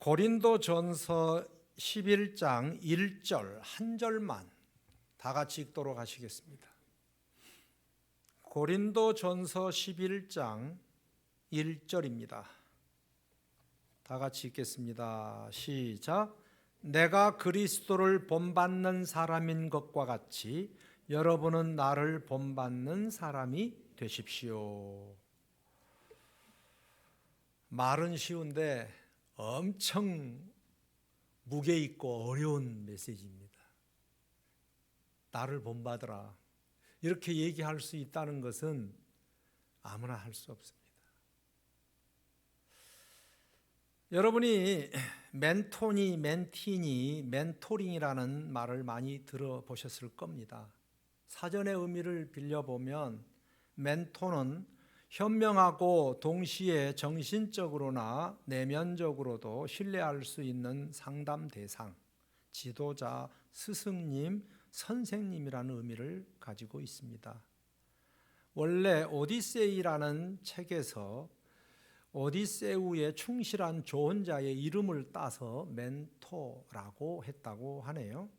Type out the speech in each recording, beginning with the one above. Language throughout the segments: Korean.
고린도전서 11장 1절 한 절만 다 같이 읽도록 하시겠습니다. 고린도전서 11장 1절입니다. 다 같이 읽겠습니다. 시작. 내가 그리스도를 본받는 사람인 것과 같이 여러분은 나를 본받는 사람이 되십시오. 말은 쉬운데 엄청 무게 있고 어려운 메시지입니다. 나를 본받으라. 이렇게 얘기할 수 있다는 것은 아무나 할 수 없습니다. 여러분이 멘토니, 멘티니, 멘토링이라는 말을 많이 들어보셨을 겁니다. 사전의 의미를 빌려보면 멘토는 현명하고 동시에 정신적으로나 내면적으로도 신뢰할 수 있는 상담 대상, 지도자, 스승님, 선생님이라는 의미를 가지고 있습니다. 원래 오디세이라는 책에서 오디세우의 충실한 조언자의 이름을 따서 멘토라고 했다고 하네요.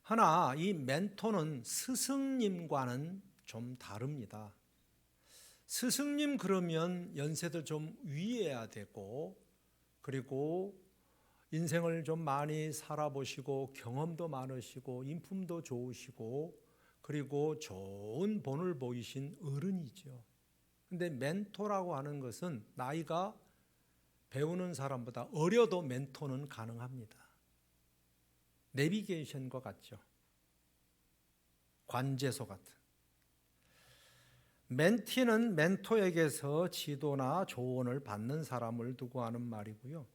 하나 이 멘토는 스승님과는 좀 다릅니다. 스승님 그러면 연세도 좀 위해야 되고, 그리고 인생을 좀 많이 살아보시고 경험도 많으시고 인품도 좋으시고 그리고 좋은 본을 보이신 어른이죠. 근데 멘토라고 하는 것은 나이가 배우는 사람보다 어려도 멘토는 가능합니다. 내비게이션과 같죠. 관제소 같은. 멘티는 멘토에게서 지도나 조언을 받는 사람을 두고 하는 말이고요.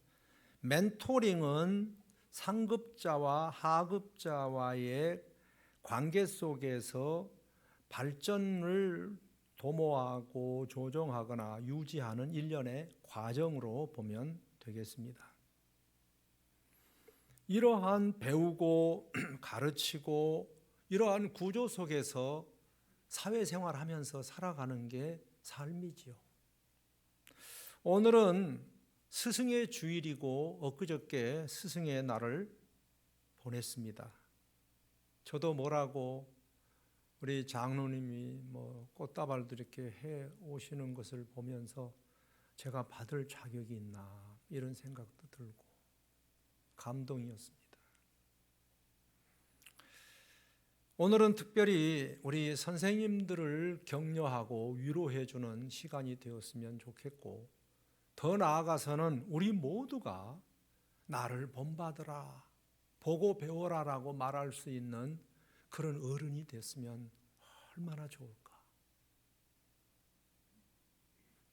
멘토링은 상급자와 하급자와의 관계 속에서 발전을 도모하고 조정하거나 유지하는 일련의 과정으로 보면 되겠습니다. 이러한 배우고 가르치고 이러한 구조 속에서 사회생활하면서 살아가는 게 삶이지요. 오늘은 스승의 주일이고 엊그저께 스승의 날을 보냈습니다. 저도 뭐라고 우리 장로님이 꽃다발도 이렇게 해 오시는 것을 보면서 제가 받을 자격이 있나 이런 생각도 들고 감동이었습니다. 오늘은 특별히 우리 선생님들을 격려하고 위로해 주는 시간이 되었으면 좋겠고, 더 나아가서는 우리 모두가 나를 본받으라, 보고 배워라라고 말할 수 있는 그런 어른이 됐으면 얼마나 좋을까.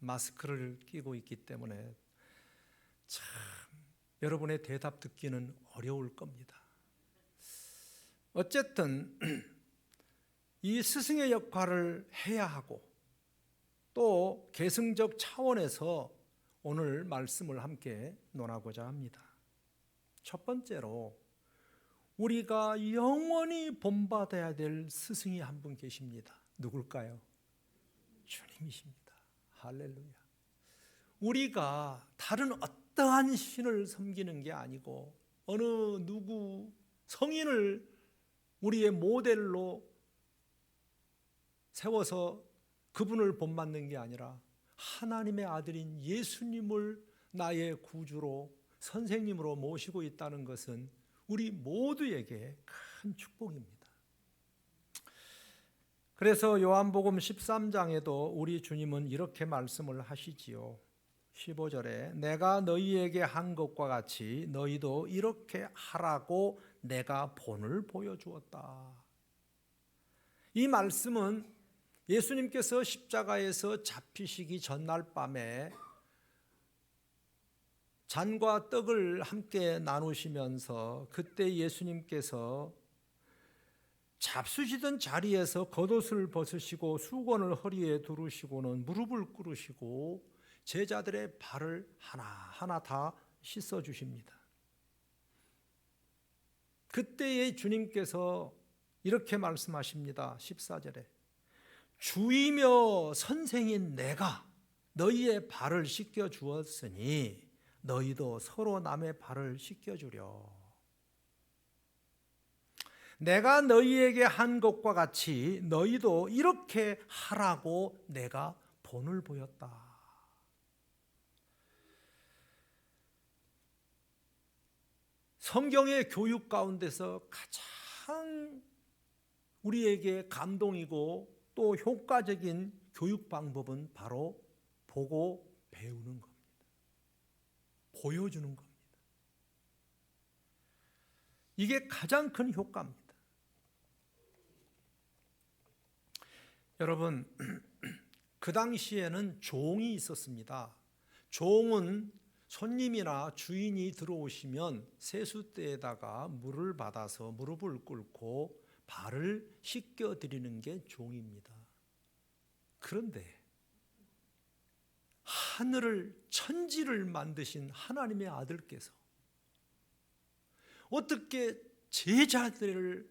마스크를 끼고 있기 때문에 참 여러분의 대답 듣기는 어려울 겁니다. 어쨌든 이 스승의 역할을 해야 하고 또 계승적 차원에서 오늘 말씀을 함께 논하고자 합니다. 첫 번째로 우리가 영원히 본받아야 될 스승이 한 분 계십니다. 누굴까요? 주님이십니다. 할렐루야. 우리가 다른 어떠한 신을 섬기는 게 아니고 어느 누구 성인을 우리의 모델로 세워서 그분을 본받는 게 아니라 하나님의 아들인 예수님을 나의 구주로 선생님으로 모시고 있다는 것은 우리 모두에게 큰 축복입니다. 그래서 요한복음 13장에도 우리 주님은 이렇게 말씀을 하시지요. 15절에 내가 너희에게 한 것과 같이 너희도 이렇게 하라고 내가 본을 보여주었다. 이 말씀은 예수님께서 십자가에서 잡히시기 전날 밤에 잔과 떡을 함께 나누시면서 그때 예수님께서 잡수시던 자리에서 겉옷을 벗으시고 수건을 허리에 두르시고는 무릎을 꿇으시고 제자들의 발을 하나하나 다 씻어주십니다. 그때의 주님께서 이렇게 말씀하십니다. 14절에 주이며 선생인 내가 너희의 발을 씻겨 주었으니 너희도 서로 남의 발을 씻겨주려. 내가 너희에게 한 것과 같이 너희도 이렇게 하라고 내가 본을 보였다. 성경의 교육 가운데서 가장 우리에게 감동이고 또 효과적인 교육 방법은 바로 보고 배우는 겁니다. 보여주는 겁니다. 이게 가장 큰 효과입니다. 여러분, 그 당시에는 종이 있었습니다. 종은 손님이나 주인이 들어오시면 세숫대에다가 물을 받아서 무릎을 꿇고 발을 씻겨드리는 게 종입니다. 그런데 하늘을, 천지를 만드신 하나님의 아들께서 어떻게 제자들을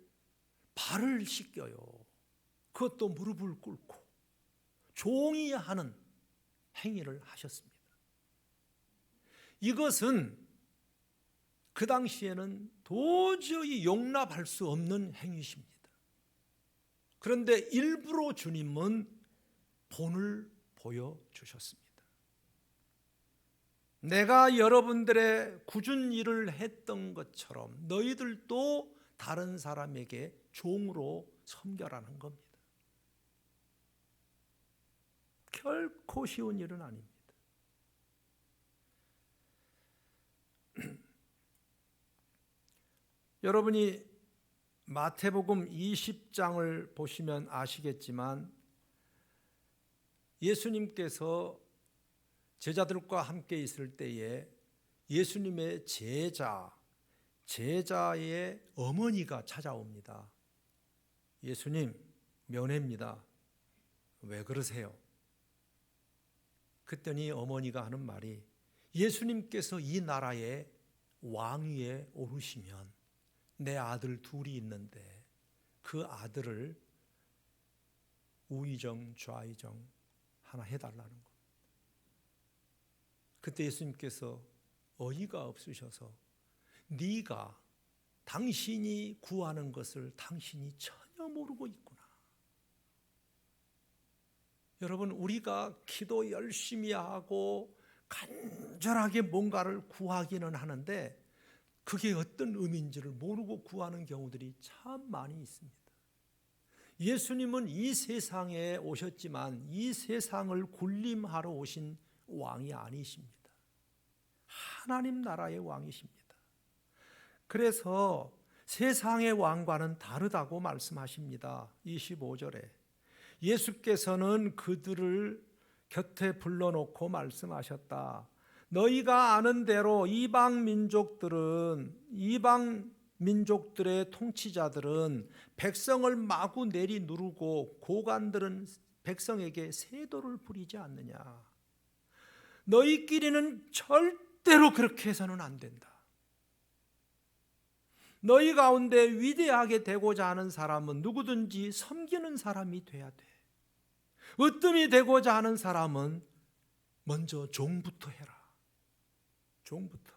발을 씻겨요? 그것도 무릎을 꿇고 종이 하는 행위를 하셨습니다. 이것은 그 당시에는 도저히 용납할 수 없는 행위십니다. 그런데 일부러 주님은 본을 보여주셨습니다. 내가 여러분들의 굳은 일을 했던 것처럼 너희들도 다른 사람에게 종으로 섬겨라는 겁니다. 결코 쉬운 일은 아닙니다. 여러분이 마태복음 20장을 보시면 아시겠지만 예수님께서 제자들과 함께 있을 때에 예수님의 제자의 어머니가 찾아옵니다. 예수님, 면회입니다. 왜 그러세요? 그랬더니 어머니가 하는 말이 예수님께서 이 나라의 왕위에 오르시면 내 아들 둘이 있는데 그 아들을 우의정 좌의정 하나 해달라는 것. 그때 예수님께서 어이가 없으셔서 네가 당신이 구하는 것을 당신이 전혀 모르고 있구나. 여러분, 우리가 기도 열심히 하고 간절하게 뭔가를 구하기는 하는데 그게 어떤 의미인지를 모르고 구하는 경우들이 참 많이 있습니다. 예수님은 이 세상에 오셨지만 이 세상을 군림하러 오신 왕이 아니십니다. 하나님 나라의 왕이십니다. 그래서 세상의 왕과는 다르다고 말씀하십니다. 25절에 예수께서는 그들을 곁에 불러놓고 말씀하셨다. 너희가 아는 대로 이방 민족들의 통치자들은 백성을 마구 내리 누르고 고관들은 백성에게 세도를 부리지 않느냐. 너희끼리는 절대로 그렇게 해서는 안 된다. 너희 가운데 위대하게 되고자 하는 사람은 누구든지 섬기는 사람이 돼야 돼. 으뜸이 되고자 하는 사람은 먼저 종부터 해라. 종부터.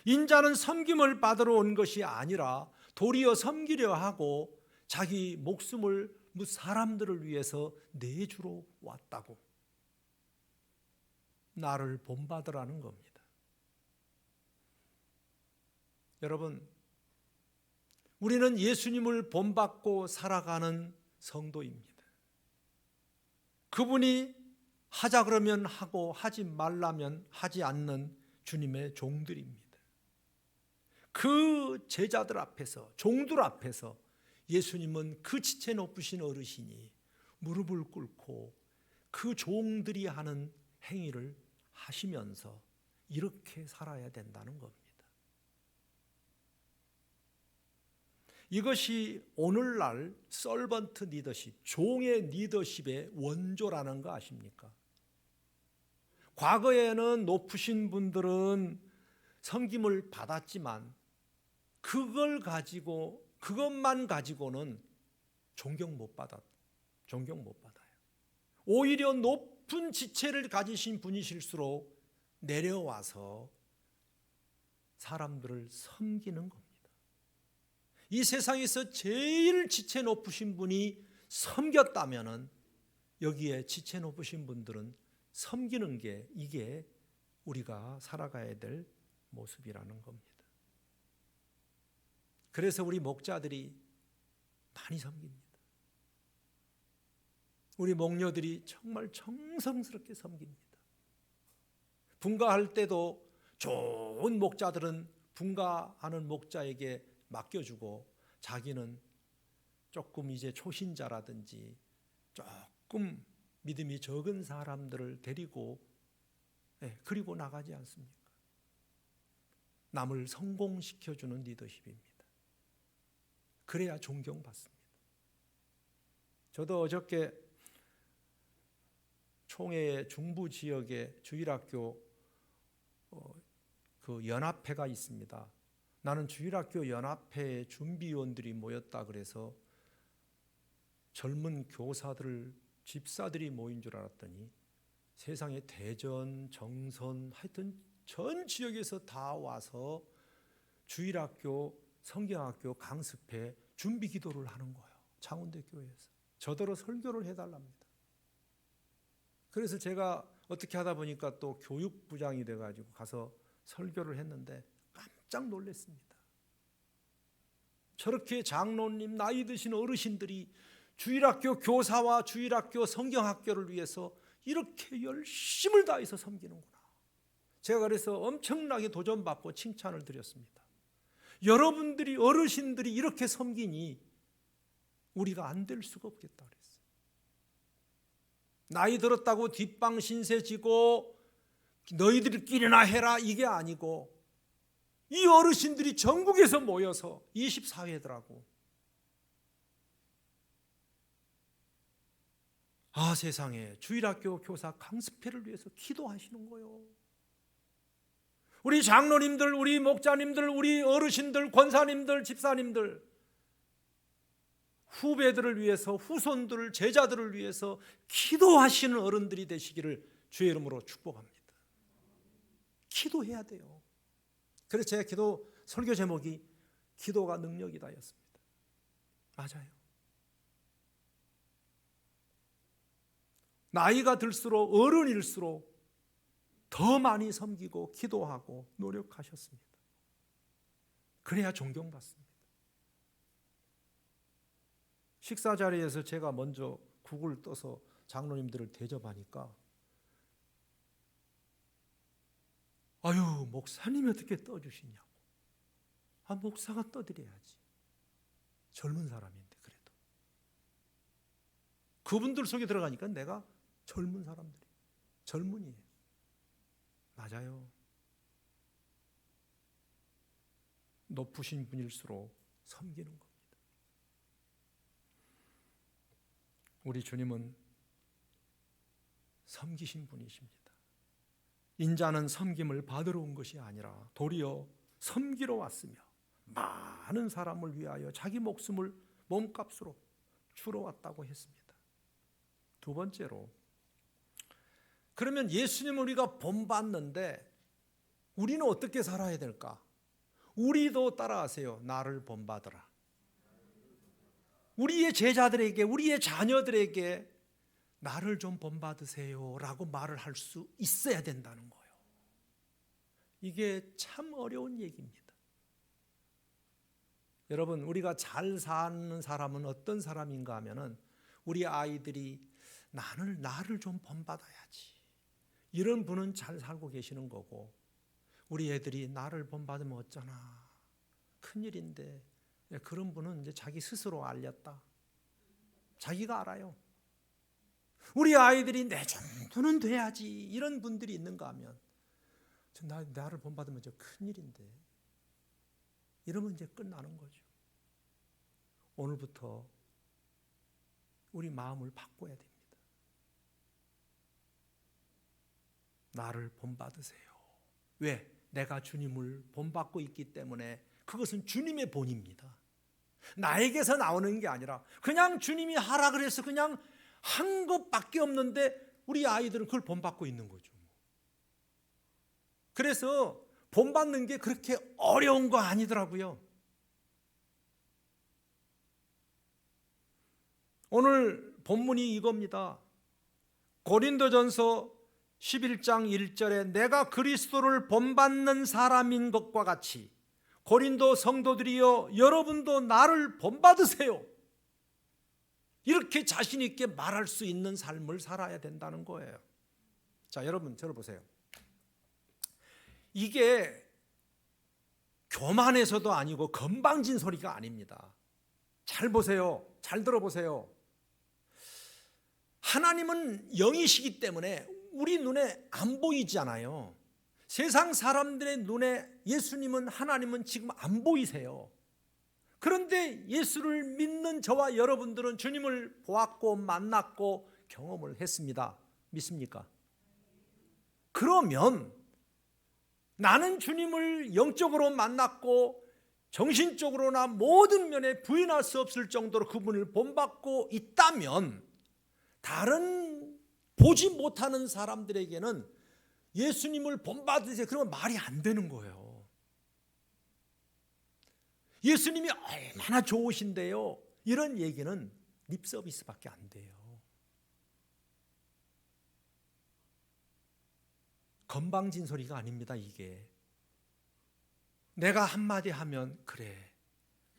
인자는 섬김을 받으러 온 것이 아니라 도리어 섬기려 하고 자기 목숨을 사람들을 위해서 내주러 왔다고. 나를 본받으라는 겁니다. 여러분, 우리는 예수님을 본받고 살아가는 성도입니다. 그분이 하자 그러면 하고 하지 말라면 하지 않는 주님의 종들입니다. 그 제자들 앞에서, 종들 앞에서 예수님은 그 지체 높으신 어르신이 무릎을 꿇고 그 종들이 하는 행위를 하시면서 이렇게 살아야 된다는 겁니다. 이것이 오늘날 서번트 리더십, 종의 리더십의 원조라는 거 아십니까? 과거에는 높으신 분들은 섬김을 받았지만 그것만 가지고는 존경 못 받아요. 오히려 높은 지체를 가지신 분이실수록 내려와서 사람들을 섬기는 겁니다. 이 세상에서 제일 지체 높으신 분이 섬겼다면은 여기에 지체 높으신 분들은 섬기는 게 이게 우리가 살아가야 될 모습이라는 겁니다. 그래서 우리 목자들이 많이 섬깁니다. 우리 목녀들이 정말 정성스럽게 섬깁니다. 분가할 때도 좋은 목자들은 분가하는 목자에게 맡겨주고 자기는 조금 이제 초신자라든지 조금 믿음이 적은 사람들을 데리고 그리고 나가지 않습니까? 남을 성공시켜주는 리더십입니다. 그래야 존경받습니다. 저도 어저께 총회 중부 지역에 주일학교 그 연합회가 있습니다. 나는 주일학교 연합회 준비위원들이 모였다 그래서 젊은 교사들, 집사들이 모인 줄 알았더니 세상에 대전, 정선, 하여튼 전 지역에서 다 와서 주일학교, 성경학교 강습회 준비 기도를 하는 거예요. 창원대 교회에서. 저더러 설교를 해달랍니다. 그래서 제가 어떻게 하다 보니까 또 교육부장이 돼가지고 가서 설교를 했는데 깜짝 놀랐습니다. 저렇게 장로님, 나이 드신 어르신들이 주일학교 교사와 주일학교 성경학교를 위해서 이렇게 열심을 다해서 섬기는구나. 제가 그래서 엄청나게 도전받고 칭찬을 드렸습니다. 여러분들이 어르신들이 이렇게 섬기니 우리가 안 될 수가 없겠다 그랬어요. 나이 들었다고 뒷방 신세 지고 너희들끼리나 해라 이게 아니고 이 어르신들이 전국에서 모여서 24회더라고. 아, 세상에 주일학교 교사 강습회를 위해서 기도하시는 거예요. 우리 장로님들, 우리 목자님들, 우리 어르신들, 권사님들, 집사님들, 후배들을 위해서, 후손들, 제자들을 위해서 기도하시는 어른들이 되시기를 주의 이름으로 축복합니다. 기도해야 돼요. 그래서 제 기도 설교 제목이 기도가 능력이다였습니다. 맞아요. 나이가 들수록 어른일수록 더 많이 섬기고 기도하고 노력하셨습니다. 그래야 존경받습니다. 식사 자리에서 제가 먼저 국을 떠서 장로님들을 대접하니까 아유, 목사님이 어떻게 떠주시냐고. 아, 목사가 떠드려야지. 젊은 사람인데 그래도. 그분들 속에 들어가니까 내가 젊은 사람들이 젊은이에요. 맞아요. 높으신 분일수록 섬기는 겁니다. 우리 주님은 섬기신 분이십니다. 인자는 섬김을 받으러 온 것이 아니라 도리어 섬기러 왔으며 많은 사람을 위하여 자기 목숨을 몸값으로 주러 왔다고 했습니다. 두 번째로, 그러면 예수님을 우리가 본받는데 우리는 어떻게 살아야 될까? 우리도 따라하세요. 나를 본받으라. 우리의 제자들에게, 우리의 자녀들에게 나를 좀 본받으세요 라고 말을 할 수 있어야 된다는 거예요. 이게 참 어려운 얘기입니다. 여러분, 우리가 잘 사는 사람은 어떤 사람인가 하면은 우리 아이들이 나를 좀 본받아야지, 이런 분은 잘 살고 계시는 거고, 우리 애들이 나를 본받으면 어쩌나 큰일인데, 그런 분은 이제 자기 스스로 알렸다. 자기가 알아요. 우리 아이들이 내 정도는 돼야지, 이런 분들이 있는가 하면 나를 본받으면 저 큰일인데, 이러면 이제 끝나는 거죠. 오늘부터 우리 마음을 바꿔야 됩니다. 나를 본받으세요. 왜? 내가 주님을 본받고 있기 때문에. 그것은 주님의 본입니다. 나에게서 나오는 게 아니라 그냥 주님이 하라 그래서 그냥 한 것밖에 없는데 우리 아이들은 그걸 본받고 있는 거죠. 그래서 본받는 게 그렇게 어려운 거 아니더라고요. 오늘 본문이 이겁니다. 고린도전서 11장 1절에 내가 그리스도를 본받는 사람인 것과 같이 고린도 성도들이여 여러분도 나를 본받으세요. 이렇게 자신 있게 말할 수 있는 삶을 살아야 된다는 거예요. 자, 여러분 저를 보세요. 이게 교만해서도 아니고 건방진 소리가 아닙니다. 잘 보세요. 잘 들어보세요. 하나님은 영이시기 때문에 우리 눈에 안 보이잖아요. 세상 사람들의 눈에 예수님은, 하나님은 지금 안 보이세요. 그런데 예수를 믿는 저와 여러분들은 주님을 보았고 만났고 경험을 했습니다. 믿습니까? 그러면 나는 주님을 영적으로 만났고 정신적으로나 모든 면에 부인할 수 없을 정도로 그분을 본받고 있다면 다른 보지 못하는 사람들에게는 예수님을 본받으세요. 그러면 말이 안 되는 거예요. 예수님이 얼마나 좋으신데요. 이런 얘기는 립서비스밖에 안 돼요. 건방진 소리가 아닙니다. 이게 내가 한마디 하면 그래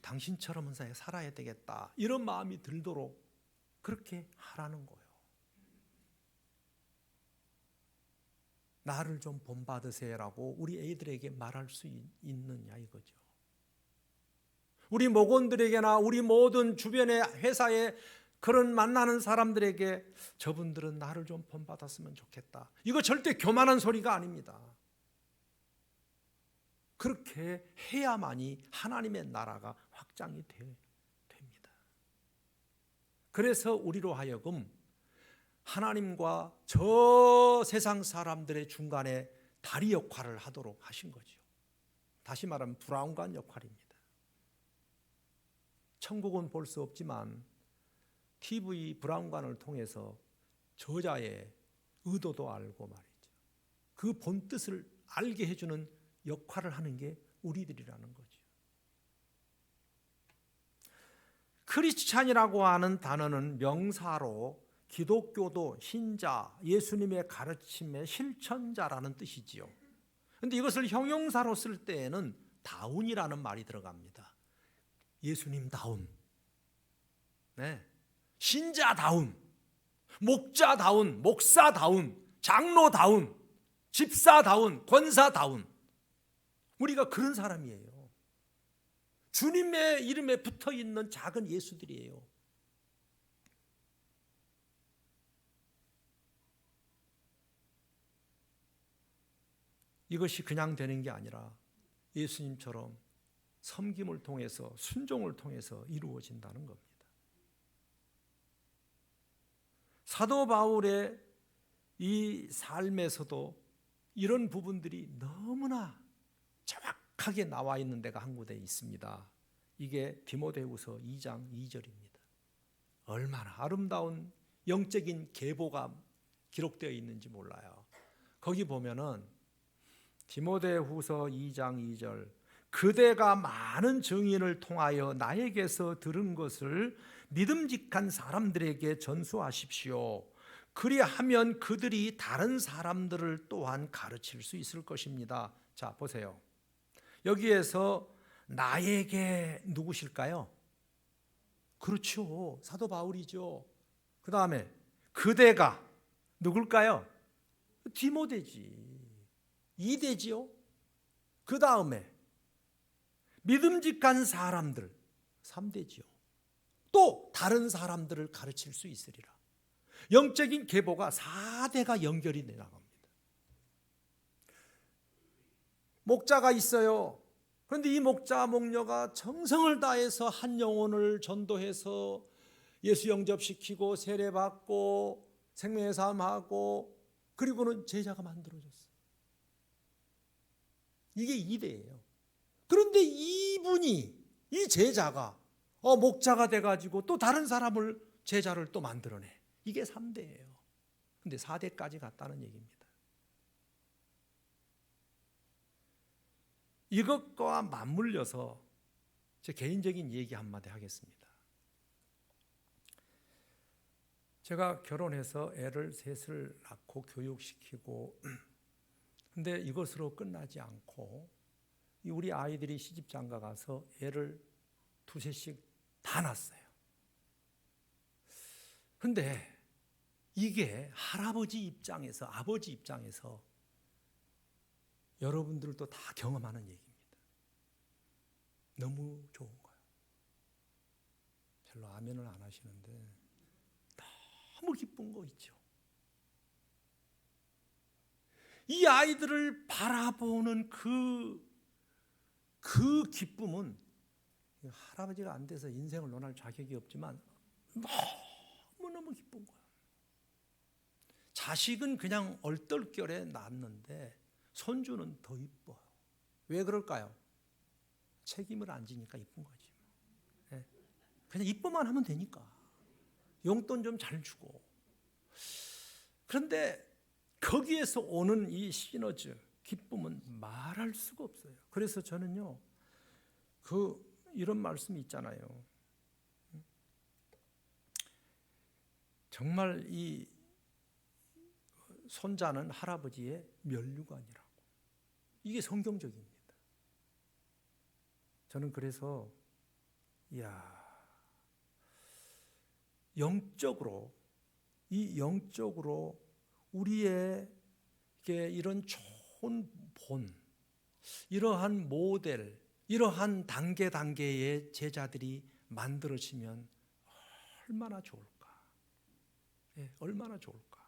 당신처럼은 살아야 되겠다 이런 마음이 들도록 그렇게 하라는 거예요. 나를 좀 본받으세요라고 우리 애들에게 말할 수 있느냐 이거죠. 우리 목원들에게나 우리 모든 주변의 회사에 그런 만나는 사람들에게 저분들은 나를 좀 본받았으면 좋겠다. 이거 절대 교만한 소리가 아닙니다. 그렇게 해야만이 하나님의 나라가 확장이 됩니다. 그래서 우리로 하여금 하나님과 저 세상 사람들의 중간에 다리 역할을 하도록 하신 거죠. 다시 말하면 브라운관 역할입니다. 천국은 볼 수 없지만 TV 브라운관을 통해서 저자의 의도도 알고 말이죠. 그 본뜻을 알게 해주는 역할을 하는 게 우리들이라는 거죠. 크리스찬이라고 하는 단어는 명사로 기독교도 신자, 예수님의 가르침의 실천자라는 뜻이지요. 그런데 이것을 형용사로 쓸 때에는 다운이라는 말이 들어갑니다. 예수님다운, 네. 신자다운, 목자다운, 목사다운, 장로다운, 집사다운, 권사다운. 우리가 그런 사람이에요. 주님의 이름에 붙어있는 작은 예수들이에요. 이것이 그냥 되는 게 아니라 예수님처럼 섬김을 통해서 순종을 통해서 이루어진다는 겁니다. 사도 바울의 이 삶에서도 이런 부분들이 너무나 정확하게 나와 있는 데가 한 군데 있습니다. 이게 디모데후서 2장 2절입니다. 얼마나 아름다운 영적인 계보가 기록되어 있는지 몰라요. 거기 보면은 디모데후서 2장 2절 그대가 많은 증인을 통하여 나에게서 들은 것을 믿음직한 사람들에게 전수하십시오. 그리하면 그들이 다른 사람들을 또한 가르칠 수 있을 것입니다. 자, 보세요. 여기에서 나에게 누구실까요? 그렇죠. 사도 바울이죠. 그 다음에 그대가 누굴까요? 디모데지. 2대지요. 그 다음에 믿음직한 사람들 3대지요. 또 다른 사람들을 가르칠 수 있으리라. 영적인 계보가 4대가 연결이 나갑니다. 목자가 있어요. 그런데 이 목자 목녀가 정성을 다해서 한 영혼을 전도해서 예수 영접시키고 세례받고 생명의 삶하고 그리고는 제자가 만들어졌어요. 이게 2대예요. 그런데 이분이 이 제자가 목자가 돼가지고 또 다른 사람을 제자를 또 만들어내. 이게 3대예요. 근데 4대까지 갔다는 얘기입니다. 이것과 맞물려서 제 개인적인 얘기 한마디 하겠습니다. 제가 결혼해서 애를 셋을 낳고 교육시키고 근데 이것으로 끝나지 않고 우리 아이들이 시집장가 가서 애를 두셋씩 다 낳았어요. 근데 이게 할아버지 입장에서, 아버지 입장에서 여러분들도 다 경험하는 얘기입니다. 너무 좋은 거예요. 별로 아멘을 안 하시는데 너무 기쁜 거 있죠. 이 아이들을 바라보는 그 기쁨은 할아버지가 안 돼서 인생을 논할 자격이 없지만 너무너무 기쁜 거예요. 자식은 그냥 얼떨결에 낳았는데 손주는 더 이뻐요. 왜 그럴까요? 책임을 안 지니까 이쁜 거지. 그냥 이뻐만 하면 되니까. 용돈 좀 잘 주고. 그런데 거기에서 오는 이 시너지, 기쁨은 말할 수가 없어요. 그래서 저는요, 이런 말씀이 있잖아요. 정말 이 손자는 할아버지의 면류관이라고. 이게 성경적입니다. 저는 그래서 영적으로 우리에게 이런 좋은 본, 이러한 모델, 이러한 단계의 제자들이 만들어지면 얼마나 좋을까? 얼마나 좋을까?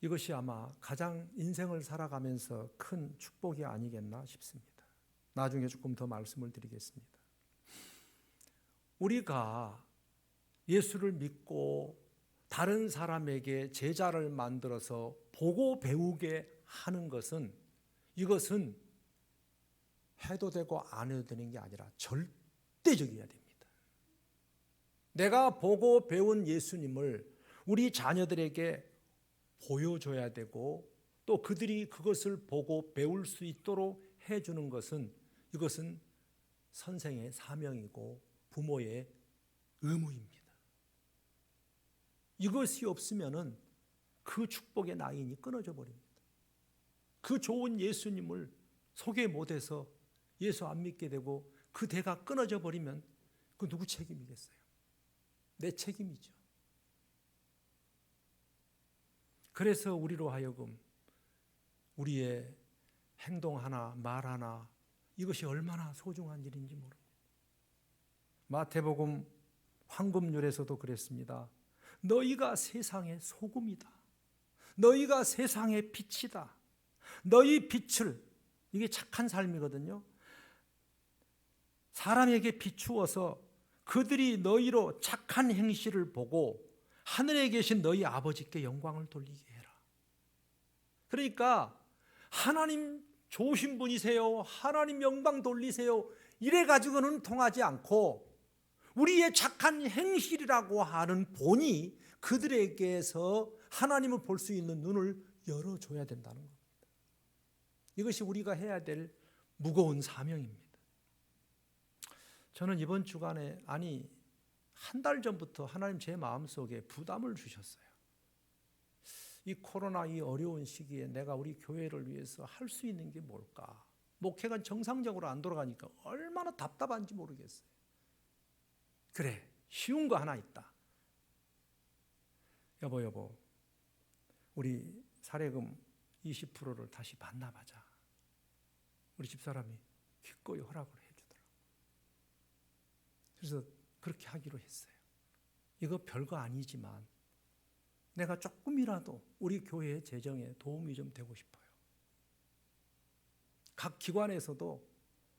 이것이 아마 가장 인생을 살아가면서 큰 축복이 아니겠나 싶습니다. 나중에 조금 더 말씀을 드리겠습니다. 우리가 예수를 믿고 다른 사람에게 제자를 만들어서 보고 배우게 하는 것은, 이것은 해도 되고 안 해도 되는 게 아니라 절대적이어야 됩니다. 내가 보고 배운 예수님을 우리 자녀들에게 보여줘야 되고, 또 그들이 그것을 보고 배울 수 있도록 해주는 것은, 이것은 선생의 사명이고 부모의 의무입니다. 이것이 없으면은 그 축복의 라인이 끊어져 버립니다. 그 좋은 예수님을 소개 못해서 예수 안 믿게 되고 그 대가 끊어져 버리면 그 누구 책임이겠어요? 내 책임이죠. 그래서 우리로 하여금 우리의 행동 하나, 말 하나, 이것이 얼마나 소중한 일인지 모릅니다. 마태복음 황금률에서도 그랬습니다. 너희가 세상의 소금이다. 너희가 세상의 빛이다. 너희 빛을, 이게 착한 삶이거든요. 사람에게 비추어서 그들이 너희로 착한 행실을 보고 하늘에 계신 너희 아버지께 영광을 돌리게 해라. 그러니까 하나님 좋으신 분이세요, 하나님 영광 돌리세요, 이래 가지고는 통하지 않고 우리의 착한 행실이라고 하는 본이 그들에게서 하나님을 볼 수 있는 눈을 열어줘야 된다는 겁니다. 이것이 우리가 해야 될 무거운 사명입니다. 저는 이번 주간에, 한 달 전부터 하나님 제 마음속에 부담을 주셨어요. 이 코로나 이 어려운 시기에 내가 우리 교회를 위해서 할 수 있는 게 뭘까? 목회가 정상적으로 안 돌아가니까 얼마나 답답한지 모르겠어요. 그래, 쉬운 거 하나 있다. 여보, 우리 사례금 20%를 다시 반납하자. 우리 집사람이 기꺼이 허락을 해주더라고요. 그래서 그렇게 하기로 했어요. 이거 별거 아니지만 내가 조금이라도 우리 교회의 재정에 도움이 좀 되고 싶어요. 각 기관에서도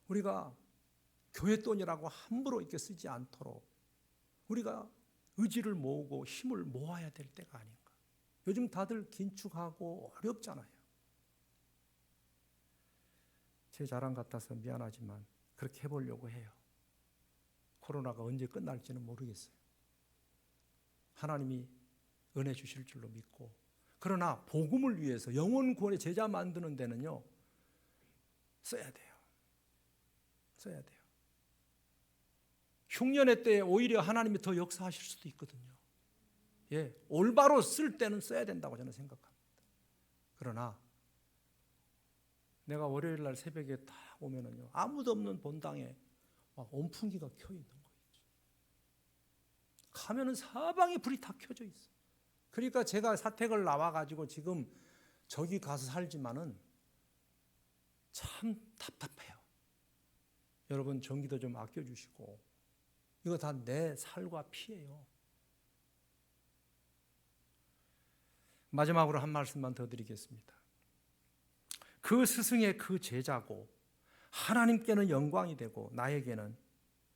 우리가 교회 돈이라고 함부로 이렇게 쓰지 않도록 우리가 의지를 모으고 힘을 모아야 될 때가 아닌가. 요즘 다들 긴축하고 어렵잖아요. 제 자랑 같아서 미안하지만 그렇게 해보려고 해요. 코로나가 언제 끝날지는 모르겠어요. 하나님이 은혜 주실 줄로 믿고 그러나 복음을 위해서 영혼 구원의 제자 만드는 데는요, 써야 돼요. 써야 돼요. 흉년의 때에 오히려 하나님이 더 역사하실 수도 있거든요. 예, 올바로 쓸 때는 써야 된다고 저는 생각합니다. 그러나 내가 월요일 날 새벽에 딱 오면은요, 아무도 없는 본당에 막 온풍기가 켜 있는 거예요. 가면은 사방에 불이 다 켜져 있어. 그러니까 제가 사택을 나와가지고 지금 저기 가서 살지만은 참 답답해요. 여러분 전기도 좀 아껴주시고, 이거 다 내 살과 피예요. 마지막으로 한 말씀만 더 드리겠습니다. 그 스승의 그 제자고 하나님께는 영광이 되고 나에게는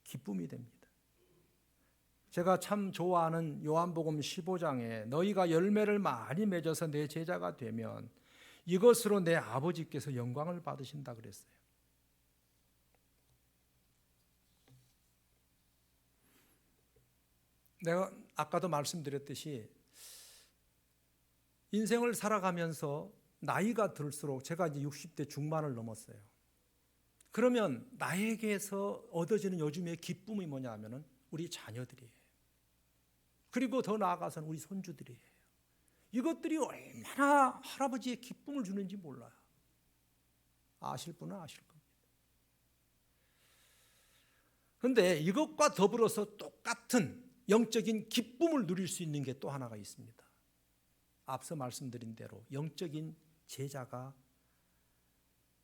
기쁨이 됩니다. 제가 참 좋아하는 요한복음 15장에 너희가 열매를 많이 맺어서 내 제자가 되면 이것으로 내 아버지께서 영광을 받으신다 그랬어요. 내가 아까도 말씀드렸듯이 인생을 살아가면서 나이가 들수록 제가 이제 60대 중반을 넘었어요. 그러면 나에게서 얻어지는 요즘의 기쁨이 뭐냐 하면은 우리 자녀들이에요. 그리고 더 나아가서는 우리 손주들이에요. 이것들이 얼마나 할아버지의 기쁨을 주는지 몰라요. 아실 분은 아실 겁니다. 그런데 이것과 더불어서 똑같은 영적인 기쁨을 누릴 수 있는 게 또 하나가 있습니다. 앞서 말씀드린 대로 영적인 제자가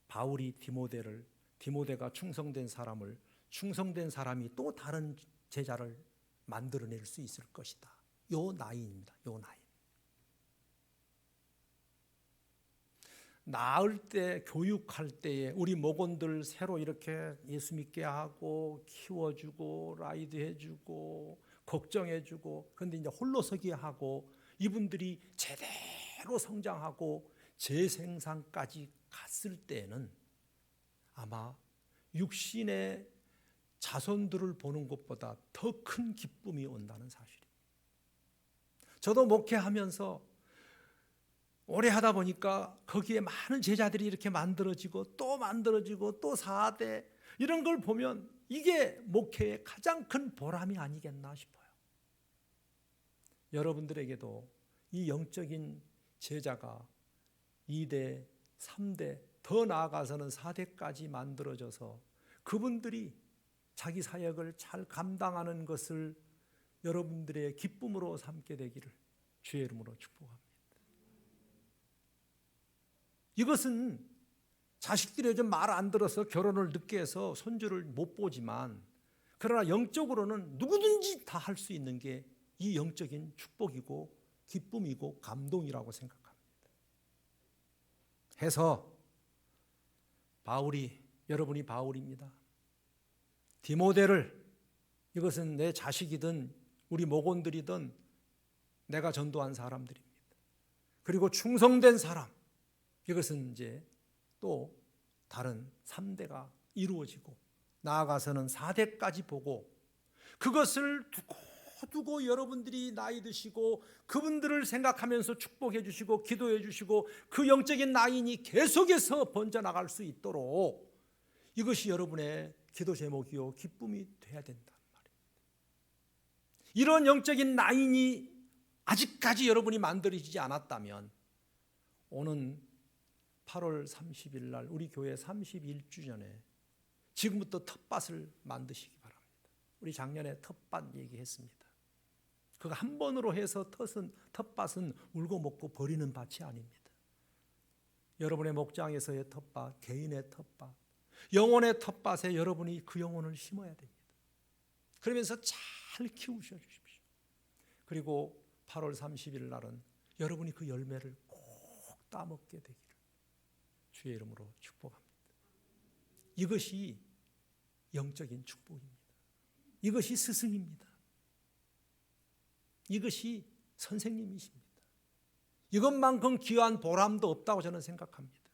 바울이 디모데가 충성된 사람이 또 다른 제자를 만들어낼 수 있을 것이다. 요 나이입니다. 요 나이. 낳을 때, 교육할 때에 우리 목원들 새로 이렇게 예수 믿게 하고 키워주고 라이드해주고 걱정해주고, 그런데 이제 홀로서기 하고 이분들이 제대로 성장하고 재생산까지 갔을 때에는 아마 육신의 자손들을 보는 것보다 더 큰 기쁨이 온다는 사실입니다. 저도 목회하면서 오래 하다 보니까 거기에 많은 제자들이 이렇게 만들어지고 또 4대 이런 걸 보면 이게 목회의 가장 큰 보람이 아니겠나 싶어요. 여러분들에게도 이 영적인 제자가 2대, 3대, 더 나아가서는 4대까지 만들어져서 그분들이 자기 사역을 잘 감당하는 것을 여러분들의 기쁨으로 삼게 되기를 주의 이름으로 축복합니다. 이것은 자식들이 요즘 말 안 들어서 결혼을 늦게 해서 손주를 못 보지만, 그러나 영적으로는 누구든지 다 할 수 있는 게 이 영적인 축복이고 기쁨이고 감동이라고 생각합니다. 해서 여러분이 바울입니다. 디모데를, 이것은 내 자식이든 우리 목원들이든 내가 전도한 사람들입니다. 그리고 충성된 사람, 이것은 이제 또 다른 3대가 이루어지고 나아가서는 4대까지 보고, 그것을 두고 여러분들이 나이 드시고 그분들을 생각하면서 축복해 주시고 기도해 주시고 그 영적인 라인이 계속해서 번져나갈 수 있도록 이것이 여러분의 기도 제목이요 기쁨이 돼야 된다는 말입니다. 이런 영적인 라인이 아직까지 여러분이 만들어지지 않았다면 오는 8월 30일 날 우리 교회 31주년에 지금부터 텃밭을 만드시기 바랍니다. 우리 작년에 텃밭 얘기했습니다. 그거 한 번으로 해서 텃밭은 울고 먹고 버리는 밭이 아닙니다. 여러분의 목장에서의 텃밭, 개인의 텃밭, 영혼의 텃밭에 여러분이 그 영혼을 심어야 됩니다. 그러면서 잘 키우셔 주십시오. 그리고 8월 30일 날은 여러분이 그 열매를 꼭 따먹게 되기를 주의 이름으로 축복합니다. 이것이 영적인 축복입니다. 이것이 스승입니다. 이것이 선생님이십니다. 이것만큼 귀한 보람도 없다고 저는 생각합니다.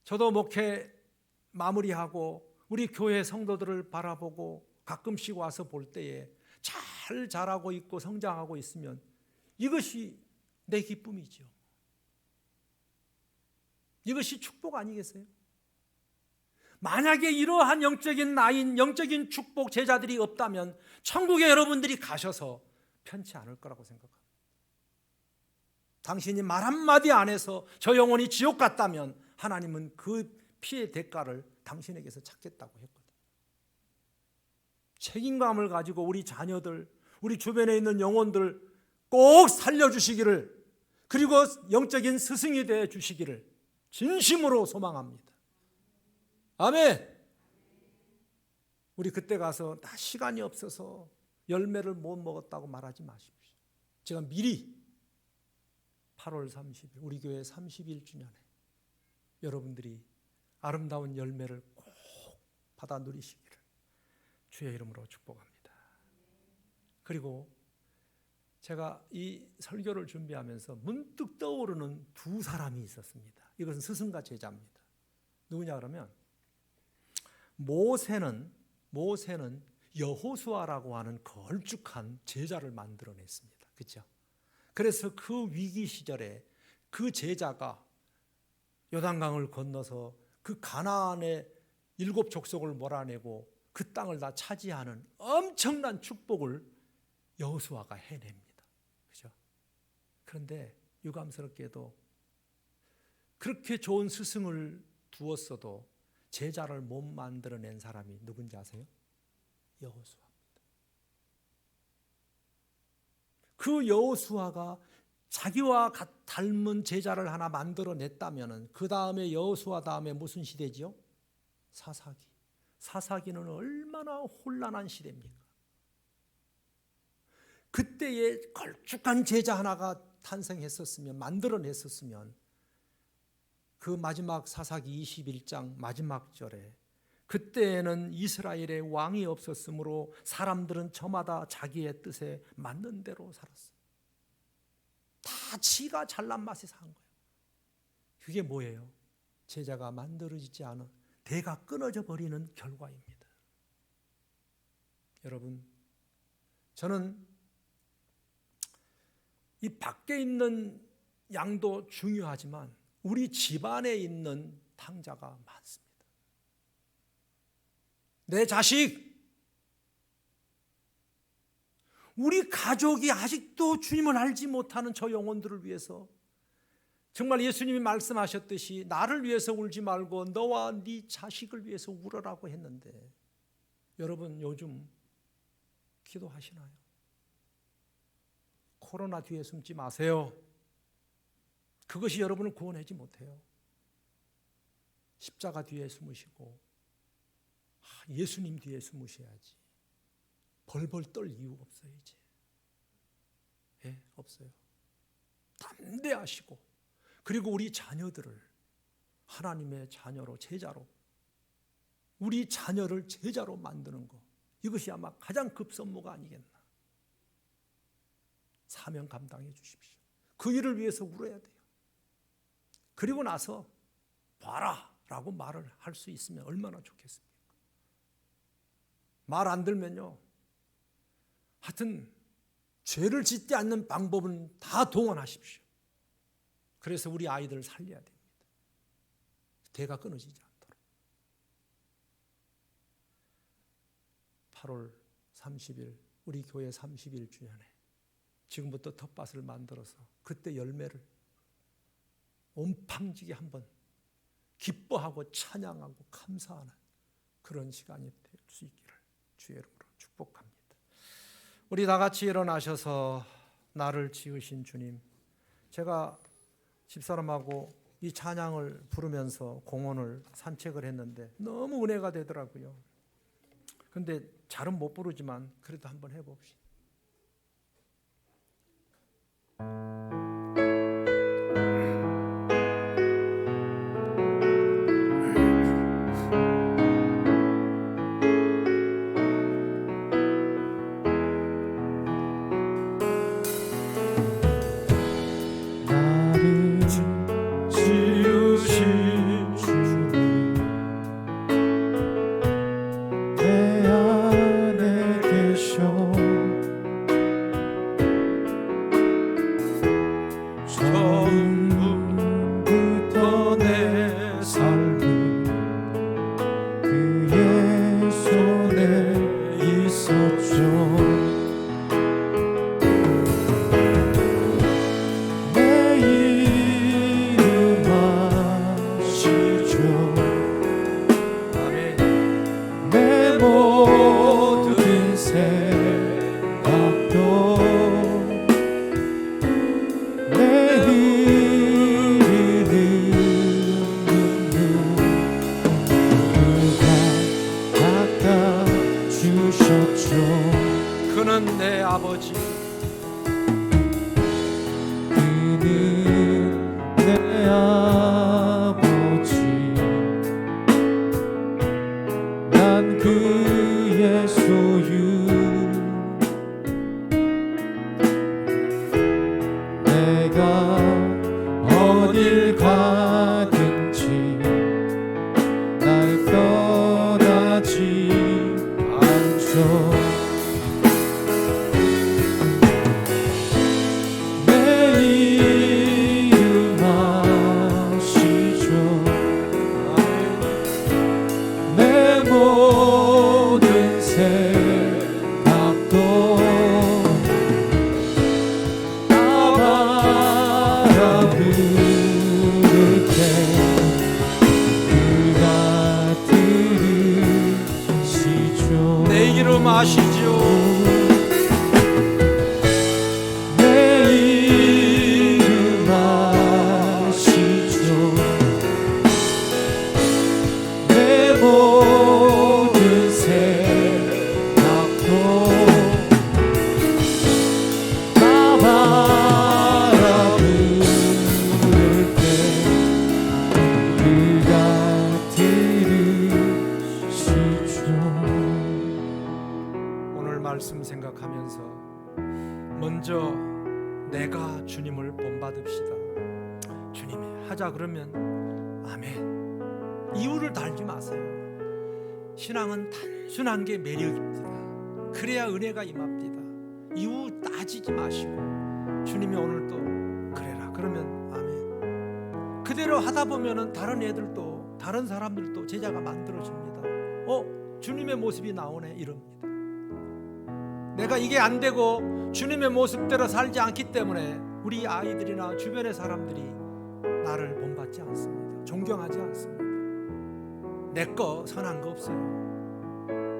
저도 목회 마무리하고 우리 교회 성도들을 바라보고 가끔씩 와서 볼 때에 잘 자라고 있고 성장하고 있으면 이것이 내 기쁨이죠. 이것이 축복 아니겠어요? 만약에 이러한 영적인 나인, 영적인 축복 제자들이 없다면 천국에 여러분들이 가셔서 편치 않을 거라고 생각합니다. 당신이 말 한마디 안 해서 저 영혼이 지옥 갔다면 하나님은 그 피의 대가를 당신에게서 찾겠다고 했거든요. 책임감을 가지고 우리 자녀들, 우리 주변에 있는 영혼들 꼭 살려주시기를, 그리고 영적인 스승이 되어 주시기를 진심으로 소망합니다. 아멘. 우리 그때 가서 나 시간이 없어서 열매를 못 먹었다고 말하지 마십시오. 제가 미리 8월 30일 우리 교회 31주년에 여러분들이 아름다운 열매를 꼭 받아 누리시기를 주의 이름으로 축복합니다. 그리고 제가 이 설교를 준비하면서 문득 떠오르는 두 사람이 있었습니다. 이것은 스승과 제자입니다. 누구냐 그러면 모세는 여호수아라고 하는 걸쭉한 제자를 만들어냈습니다. 그렇죠? 그래서 그 위기 시절에 그 제자가 요단강을 건너서 그 가나안의 7 족속을 몰아내고 그 땅을 다 차지하는 엄청난 축복을 여호수아가 해냅니다. 그렇죠? 그런데 유감스럽게도 그렇게 좋은 스승을 두었어도 제자를 못 만들어낸 사람이 누군지 아세요? 여호수아입니다. 그 여호수아가 자기와 닮은 제자를 하나 만들어냈다면 그 다음에 여호수아 다음에 무슨 시대지요? 사사기. 사사기는 얼마나 혼란한 시대입니까? 그때에 걸쭉한 제자 하나가 탄생했었으면, 만들어냈었으면 그 마지막 사사기 21장 마지막 절에 그때에는 이스라엘의 왕이 없었으므로 사람들은 저마다 자기의 뜻에 맞는 대로 살았어요. 다 지가 잘난 맛에 산 거예요. 그게 뭐예요? 제자가 만들어지지 않은, 대가 끊어져 버리는 결과입니다. 여러분, 저는 이 밖에 있는 양도 중요하지만 우리 집안에 있는 탕자가 많습니다. 내 자식, 우리 가족이 아직도 주님을 알지 못하는 저 영혼들을 위해서 정말 예수님이 말씀하셨듯이 나를 위해서 울지 말고 너와 네 자식을 위해서 울으라고 했는데, 여러분 요즘 기도하시나요? 코로나 뒤에 숨지 마세요. 그것이 여러분을 구원하지 못해요. 십자가 뒤에 숨으시고 예수님 뒤에 숨으셔야지. 벌벌 떨 이유가 없어요. 이제 없어요. 담대하시고, 그리고 우리 자녀들을 하나님의 자녀로, 제자로, 우리 자녀를 제자로 만드는 것, 이것이 아마 가장 급선무가 아니겠나. 사명 감당해 주십시오. 그 일을 위해서 울어야 돼요. 그리고 나서 봐라 라고 말을 할 수 있으면 얼마나 좋겠습니까? 말 안 들면요, 하여튼 죄를 짓지 않는 방법은 다 동원하십시오. 그래서 우리 아이들을 살려야 됩니다. 대가 끊어지지 않도록. 8월 30일 우리 교회 31주년에 지금부터 텃밭을 만들어서 그때 열매를 온팡지게 한번 기뻐하고 찬양하고 감사하는 그런 시간이 될 수 있기를 주의 이름으로 축복합니다. 우리 다 같이 일어나셔서 나를 지으신 주님, 제가 집사람하고 이 찬양을 부르면서 공원을 산책을 했는데 너무 은혜가 되더라고요. 근데 잘은 못 부르지만 그래도 한번 해봅시다. 내 안에 계셔 부를 때 그가 들으시죠. 내 이름 아시죠? 내 이름 아시죠. 내 모든 생각도 다 바라보는 때 그가 들으시죠. 오늘 말씀 생각하면서 먼저 내가 주님을 본받읍시다. 주님이 하자 그러면 아멘. 이유를 달지 마세요. 신앙은 단순한 게 매력입니다. 그래야 은혜가 임합니다. 이유 따지지 마시고 주님이 오늘 또 그래라 그러면 아멘. 그대로 하다 보면은 다른 애들도 다른 사람들도 제자가 만들어집니다. 주님의 모습이 나오네 이럽니다. 내가 이게 안 되고 주님의 모습대로 살지 않기 때문에 우리 아이들이나 주변의 사람들이 나를 본받지 않습니다. 존경하지 않습니다. 내 거 선한 거 없어요.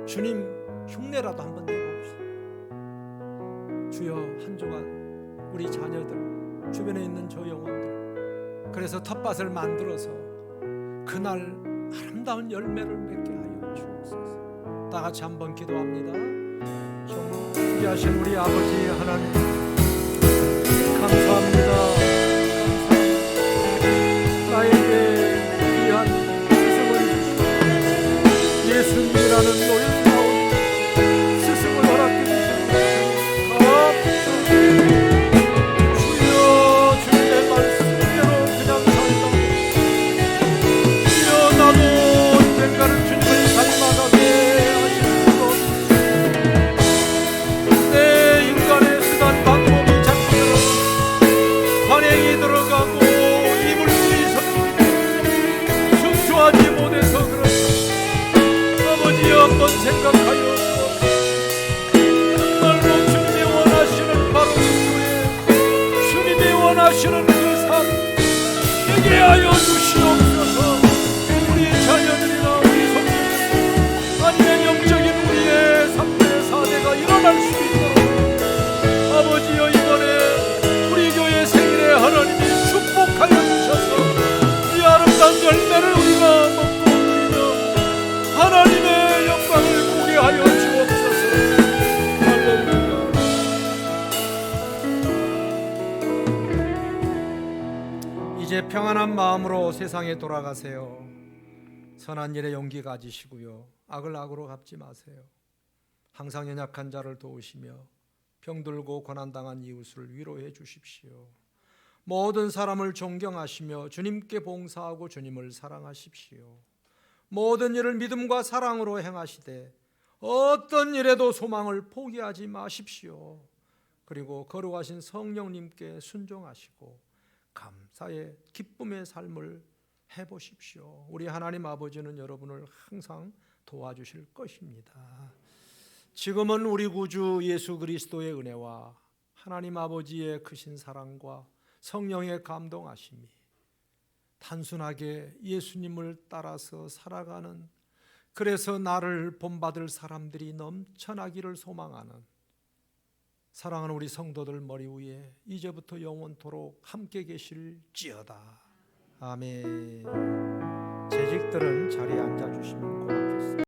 주님 흉내라도 한번 내봅시다. 주여 한 주간 우리 자녀들 주변에 있는 저 영혼들 그래서 텃밭을 만들어서 그날 아름다운 열매를 맺게 하여 주옵소서. 다 같이 한번 기도합니다. 존귀하신 우리 아버지 하나님 감사합니다. 나에게 귀한 스승을 주시고 예수님이라는 놀라운 스승을 허락해 주시는 주여 주님의 말씀대로 그냥 살다 주여 나도 언젠가는 주님을 닮아가게 하시옵소서. 내 인간의 수단 방법이 작동하여 관행이 들어가고 이물질이 성취하지 못해서 그렇다. 아버지 한번 생각하여 정말로 주님이 원하시는 바로 그 교회 주님이 원하시는 그 삶 되게 하여 주시옵소서. 우리 자녀들이나 우리 성도들 아니면 영적인 우리의 3대 4대가 일어날 수 있도록 아버지여 이번에 우리 교회 생일에 하나님이 축복하여 주셔서 이 아름다운 열매를 우리가 먹고 누리며 하나님의 영광을 보게 하여 주옵소서. 할렐루야. 이제 평안한 마음으로 세상에 돌아가세요. 선한 일에 용기 가지시고요. 악을 악으로 갚지 마세요. 항상 연약한 자를 도우시며 병들고 고난당한 이웃을 위로해 주십시오. 모든 사람을 존경하시며 주님께 봉사하고 주님을 사랑하십시오. 모든 일을 믿음과 사랑으로 행하시되 어떤 일에도 소망을 포기하지 마십시오. 그리고 거룩하신 성령님께 순종하시고 감사의 기쁨의 삶을 해보십시오. 우리 하나님 아버지는 여러분을 항상 도와주실 것입니다. 지금은 우리 구주 예수 그리스도의 은혜와 하나님 아버지의 크신 사랑과 성령의 감동하심이 단순하게 예수님을 따라서 살아가는 그래서 나를 본받을 사람들이 넘쳐나기를 소망하는 사랑하는 우리 성도들 머리 위에 이제부터 영원토록 함께 계실지어다. 아멘. 재직들은 자리에 앉아주시면 고맙습니다.